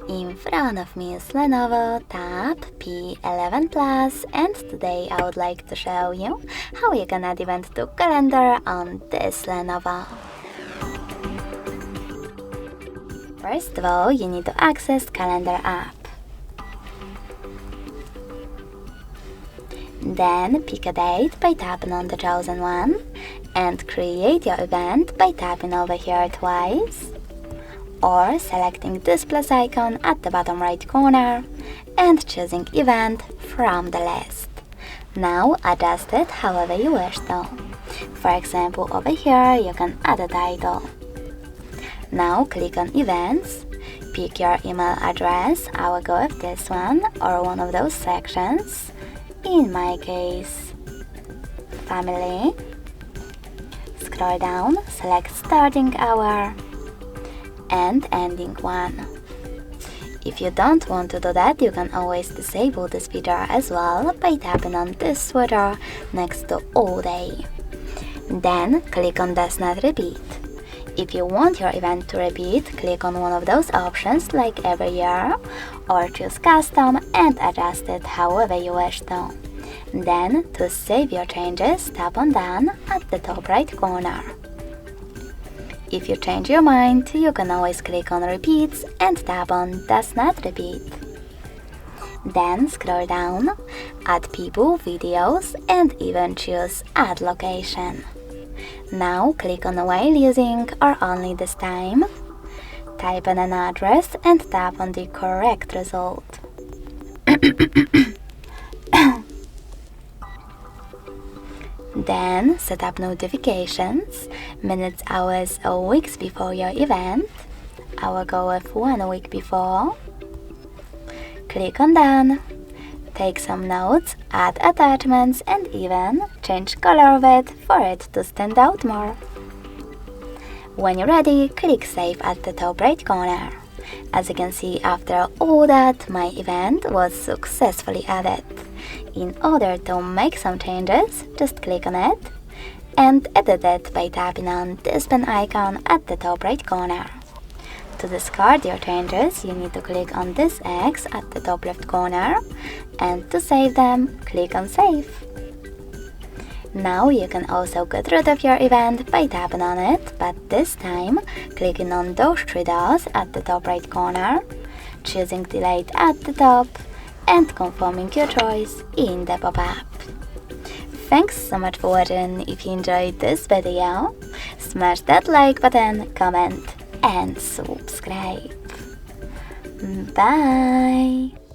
In front of me is Lenovo Tab P11 Plus, and today I would like to show you how you can add event to calendar on this Lenovo. First of all, you need to access calendar app. Then pick a date by tapping on the chosen one and create your event by tapping over here twice, or selecting this plus icon at the bottom right corner and choosing event from the list. Now adjust it however you wish though. For example, over here you can add a title. Now click on events, pick your email address, I will go with this one or one of those sections. In my case, family. Scroll down, select starting hour and ending one. If you don't want to do that, you can always disable this feature as well by tapping on this switcher next to all day. Then click on does not repeat. If you want your event to repeat, click on one of those options like every year, or choose custom and adjust it however you wish to. Then, to save your changes, tap on done at the top right corner. If you change your mind, you can always click on repeats and tap on does not repeat. Then scroll down, add people, videos, and even choose add location. Now click on while using or only this time. Type in an address and tap on the correct result. Then set up notifications, minutes, hours, or weeks before your event. I will go with 1 week before. Click on done. Take some notes, add attachments, and even change color of it for it to stand out more. When you're ready, click save at the top right corner. As you can see, after all that, my event was successfully added. In order to make some changes, just click on it and edit it by tapping on this pen icon at the top right corner. To discard your changes, you need to click on this X at the top left corner, and to save them, click on Save. Now you can also get rid of your event by tapping on it, but this time clicking on those 3 dots at the top right corner, choosing Delete at the top, and confirming your choice in the pop-up. Thanks so much for watching. If you enjoyed this video, smash that like button, comment, and subscribe. Bye!